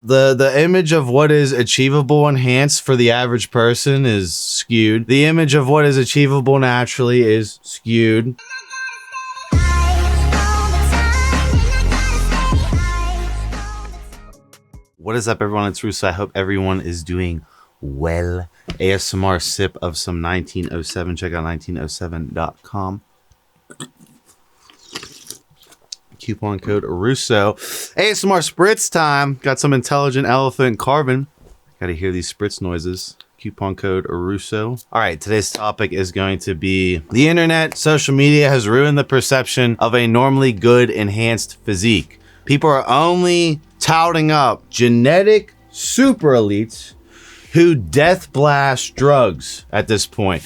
The image of what is achievable enhanced for the average person is skewed. The image of what is achievable naturally is skewed. What is up, everyone? It's Russo. I hope everyone is doing well. ASMR sip of some 1907. Check out 1907.com. Coupon code Russo. ASMR spritz time. Got some intelligent elephant carbon. Gotta hear these spritz noises. Coupon code Russo. All right, today's topic is going to be the internet. Social media has ruined the perception of a normally good enhanced physique. People are only touting up genetic super elites who death blast drugs at this point.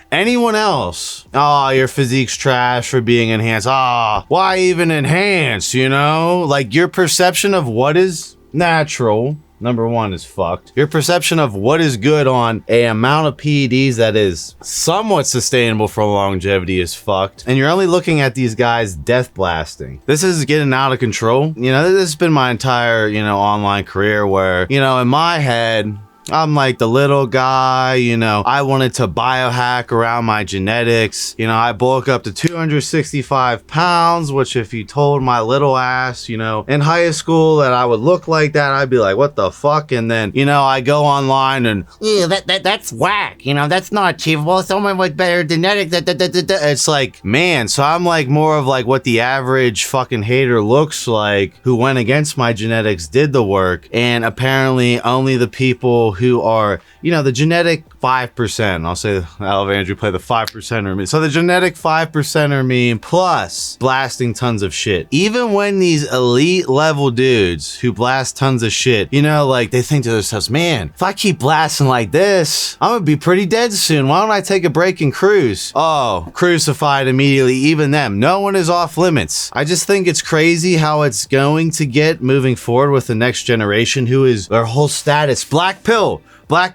Anyone else, your physique's trash for being enhanced. Why even enhance, you know? Like, your perception of what is natural, number one, is fucked. Your perception of what is good on a amount of PEDs that is somewhat sustainable for longevity is fucked. And you're only looking at these guys death blasting. This is getting out of control. You know, this has been my entire, online career where, in my head, I'm like the little guy, I wanted to biohack around my genetics. I bulk up to 265 pounds, which if you told my little ass, in high school that I would look like that, I'd be like, what the fuck? And then, I go online and, that's whack. That's not achievable. Someone with better genetics. It's like, man, so I'm like more of like what the average fucking hater looks like who went against my genetics, did the work. And apparently only the people who are, the genetic 5%. I'll say, I'll have Andrew play the 5%er me. So the genetic 5%er me plus blasting tons of shit. Even when these elite level dudes who blast tons of shit, like they think to themselves, man, if I keep blasting like this, I'm gonna be pretty dead soon. Why don't I take a break and cruise? Oh, crucified immediately, even them. No one is off limits. I just think it's crazy how it's going to get moving forward with the next generation who is their whole status. Black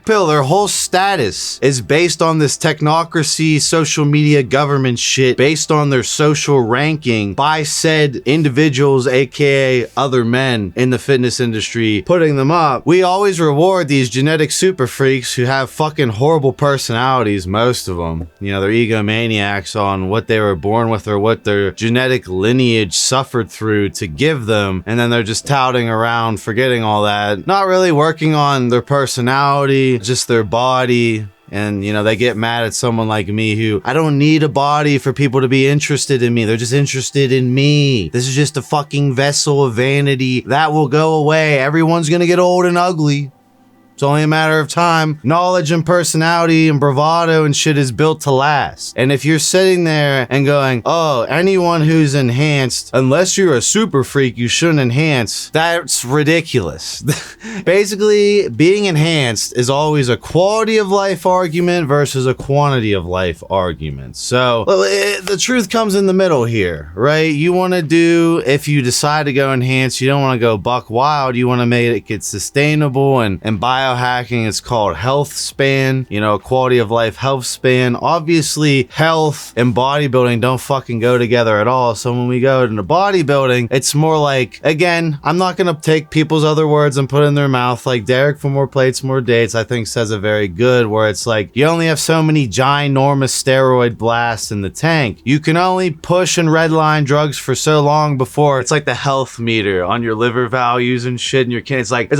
pill, their whole status is based on this technocracy, social media government shit, based on their social ranking by said individuals, aka other men in the fitness industry, putting them up. We always reward these genetic super freaks who have fucking horrible personalities, most of them. They're egomaniacs on what they were born with or what their genetic lineage suffered through to give them, and then they're just touting around, forgetting all that, not really working on their personality, just their body. And, they get mad at someone like me who, I don't need a body for people to be interested in me. They're just interested in me. This is just a fucking vessel of vanity that will go away. Everyone's gonna get old and ugly. It's only a matter of time. Knowledge and personality and bravado and shit is built to last. And if you're sitting there and going, oh, anyone who's enhanced, unless you're a super freak, you shouldn't enhance, that's ridiculous. Basically, being enhanced is always a quality of life argument versus a quantity of life argument. So the truth comes in the middle here, right? You want to do, if you decide to go enhance, you don't want to go buck wild. You want to make it sustainable and biohacking, it's called health span, quality of life health span. Obviously, health and bodybuilding don't fucking go together at all. So when we go into bodybuilding, it's more like, again, I'm not going to take people's other words and put in their mouth. Like Derek from More Plates, More Dates, I think says it very good, where it's like, you only have so many ginormous steroid blasts in the tank. You can only push and redline drugs for so long before it's like the health meter on your liver values and shit, and your it's like,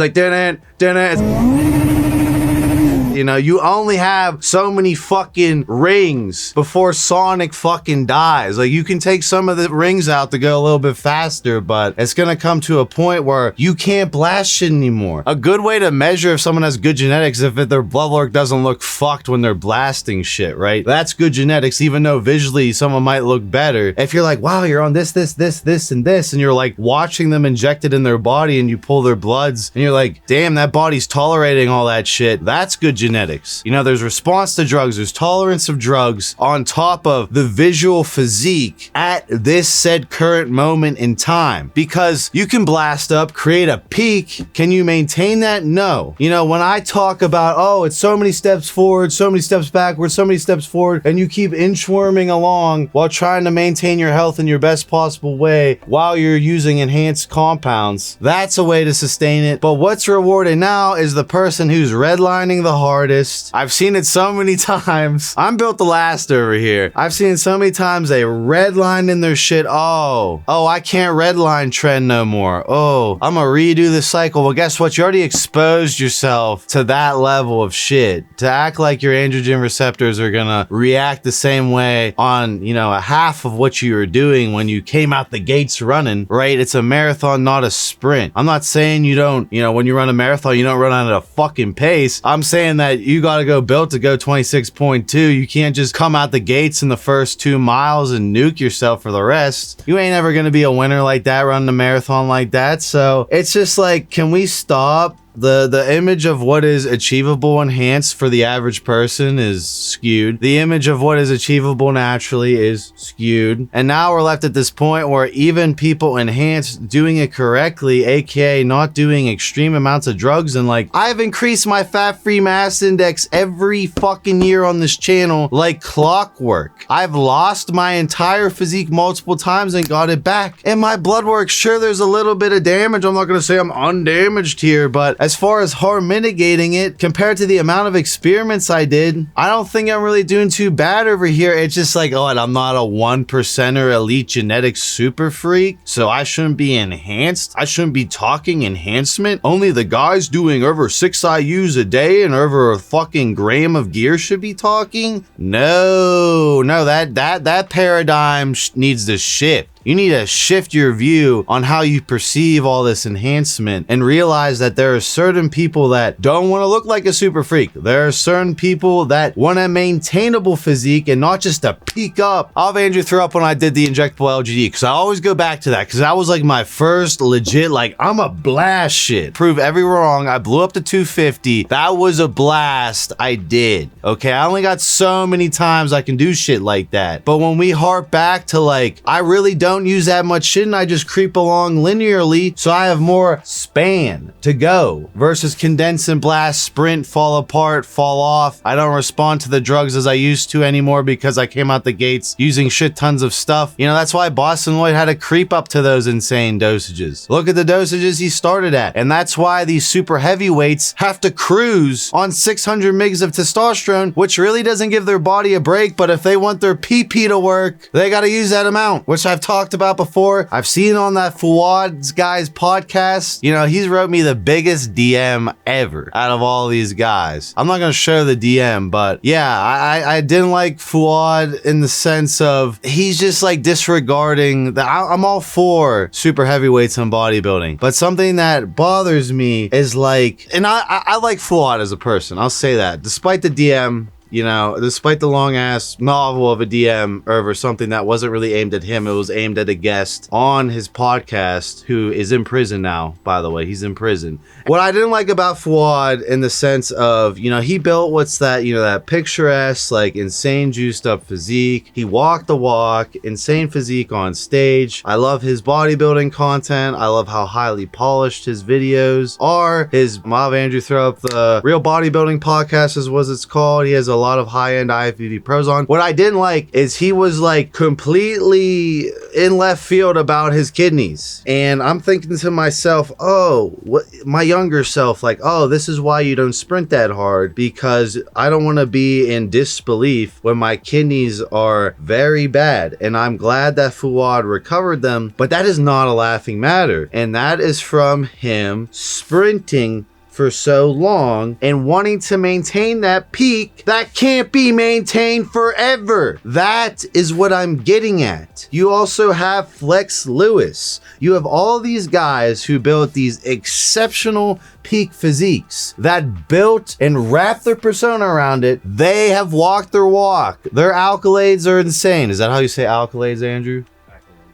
you only have so many fucking rings before Sonic fucking dies. Like, you can take some of the rings out to go a little bit faster, but it's gonna come to a point where you can't blast shit anymore. A good way to measure if someone has good genetics is if their blood work doesn't look fucked when they're blasting shit, right? That's good genetics, even though visually someone might look better. If you're like, wow, you're on this, and this, and you're like watching them injected in their body and you pull their bloods and you're like, damn, that body's tolerating all that shit. That's good genetics. You know, there's response to drugs, there's tolerance of drugs on top of the visual physique at this said current moment in time. Because you can blast up, create a peak. Can you maintain that? No. You know, when I talk about, oh, it's so many steps forward, so many steps backwards, so many steps forward, and you keep inchworming along while trying to maintain your health in your best possible way while you're using enhanced compounds, that's a way to sustain it. But what's rewarded now is the person who's redlining the hardest. I've seen it so many times. I'm built to last over here. I've seen so many times they redline in their shit. Oh, I can't redline trend no more. Oh, I'm gonna redo the cycle. Well, guess what? You already exposed yourself to that level of shit. To act like your androgen receptors are gonna react the same way on, you know, a half of what you were doing when you came out the gates running, right? It's a marathon, not a sprint. I'm not saying you don't, you know, when you run a marathon, you don't run at a fucking pace. I'm saying that you gotta go built to go 26.2. You can't just come out the gates in the first 2 miles and nuke yourself for the rest. You ain't ever gonna be a winner like that, running a marathon like that. So it's just like, can we stop? The image of what is achievable enhanced for the average person is skewed. The image of what is achievable naturally is skewed. And now we're left at this point where even people enhanced doing it correctly, aka not doing extreme amounts of drugs, and like, I've increased my fat-free mass index every fucking year on this channel like clockwork. I've lost my entire physique multiple times and got it back. And my blood work, sure, there's a little bit of damage. I'm not gonna say I'm undamaged here, but as far as harm mitigating it, compared to the amount of experiments I did, I don't think I'm really doing too bad over here. It's just like, oh, and I'm not a 1%er elite genetics super freak, so I shouldn't be enhanced. I shouldn't be talking enhancement. Only the guys doing over 6 IUs a day and over a fucking gram of gear should be talking. No, that paradigm needs to shift. You need to shift your view on how you perceive all this enhancement and realize that there are certain people that don't want to look like a super freak. There are certain people that want a maintainable physique and not just to peak up. I'll have Andrew throw up when I did the injectable LGD, because I always go back to that, because that was like my first legit, like, I'm a blast shit. Prove every wrong. I blew up to 250. That was a blast. I did. Okay, I only got so many times I can do shit like that. But when we harp back to like, I really don't use that much shit and I just creep along linearly, so I have more span to go versus condense and blast, sprint, fall apart, fall off. I don't respond to the drugs as I used to anymore because I came out the gates using shit tons of stuff. You know, that's why Boston Lloyd had to creep up to those insane dosages. Look at the dosages he started at. And that's why these super heavyweights have to cruise on 600 mgs of testosterone, which really doesn't give their body a break. But if they want their PP to work, they got to use that amount, which I've talked about before. I've seen on that Fouad's guy's podcast. You know, he's wrote me the biggest DM ever out of all these guys. I'm not going to show the DM, but yeah, I didn't like Fouad in the sense of he's just like disregarding that. I'm all for super heavyweights on bodybuilding, but something that bothers me is like, and I like Fouad as a person. I'll say that despite the DM. You know, despite the long ass novel of a DM over something that wasn't really aimed at him, it was aimed at a guest on his podcast who is in prison now, by the way. He's in prison. What I didn't like about Fouad in the sense of, you know, he built what's that, you know, that picturesque, like insane juiced up physique. He walked the walk, insane physique on stage. I love his bodybuilding content. I love how highly polished his videos are. His Mav Andrew throw up the Real Bodybuilding Podcast is what it's called. He has a lot of high-end IFBB pros on. What I didn't like is he was like completely in left field about his kidneys. And I'm thinking to myself, oh, what, my younger self, like, oh, this is why you don't sprint that hard, because I don't want to be in disbelief when my kidneys are very bad. And I'm glad that Fouad recovered them, but that is not a laughing matter. And that is from him sprinting for so long and wanting to maintain that peak that can't be maintained forever. That is what I'm getting at. You also have Flex Lewis. You have all these guys who built these exceptional peak physiques that built and wrapped their persona around it. They have walked their walk. Their accolades are insane. Is that how you say accolades, Andrew?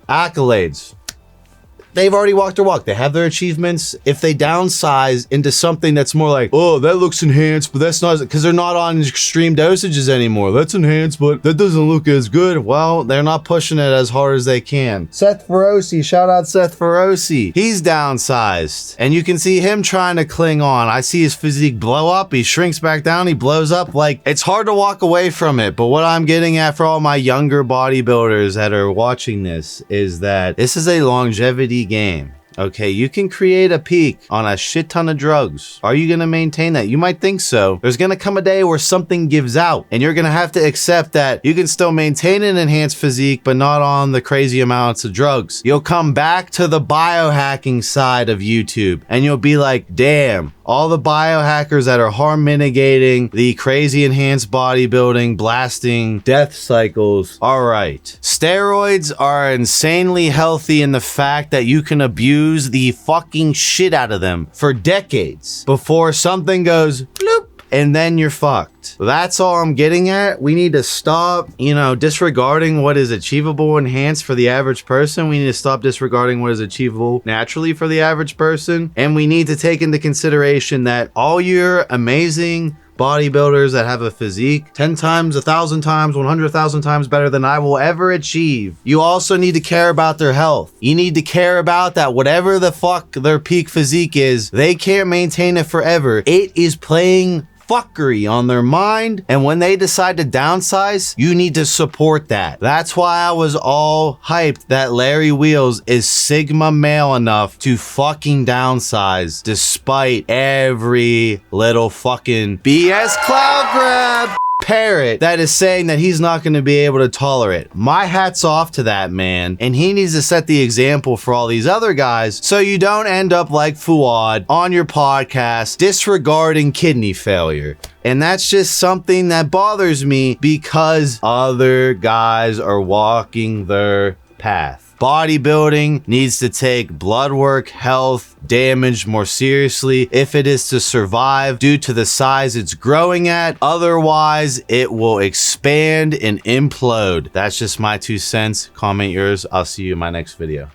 Accolades. they've already walked their walk. They have their achievements. If they downsize into something that's more like, oh, that looks enhanced, but that's not, because they're not on extreme dosages anymore. That's enhanced, but that doesn't look as good. Well, they're not pushing it as hard as they can. Seth Feroci, shout out Seth Feroci. He's downsized, and you can see him trying to cling on. I see his physique blow up. He shrinks back down. He blows up. Like, it's hard to walk away from it. But what I'm getting at for all my younger bodybuilders that are watching this is that this is a longevity game. Okay, you can create a peak on a shit ton of drugs. Are you gonna maintain that? You might think so. There's gonna come a day where something gives out, and you're gonna have to accept that you can still maintain an enhanced physique, but not on the crazy amounts of drugs. You'll come back to the biohacking side of YouTube, and you'll be like, damn, all the biohackers that are harm mitigating, the crazy enhanced bodybuilding, blasting death cycles. All right. Steroids are insanely healthy in the fact that you can abuse the fucking shit out of them for decades before something goes bloop, and then you're fucked. That's all I'm getting at. We need to stop, disregarding what is achievable enhanced for the average person. We need to stop disregarding what is achievable naturally for the average person. And we need to take into consideration that all your amazing bodybuilders that have a physique 10 times, 1,000 times, 100,000 times better than I will ever achieve. You also need to care about their health. You need to care about that whatever the fuck their peak physique is, they can't maintain it forever. It is playing fuckery on their mind, and when they decide to downsize, you need to support that. That's why I was all hyped that Larry Wheels is Sigma male enough to fucking downsize despite every little fucking BS cloud grab parrot that is saying that he's not going to be able to tolerate. My hat's off to that man, and he needs to set the example for all these other guys so you don't end up like Fouad on your podcast disregarding kidney failure. And that's just something that bothers me because other guys are walking their path. Bodybuilding needs to take blood work, health, damage more seriously if it is to survive due to the size it's growing at. Otherwise, it will expand and implode. That's just my 2 cents. Comment yours. I'll see you in my next video.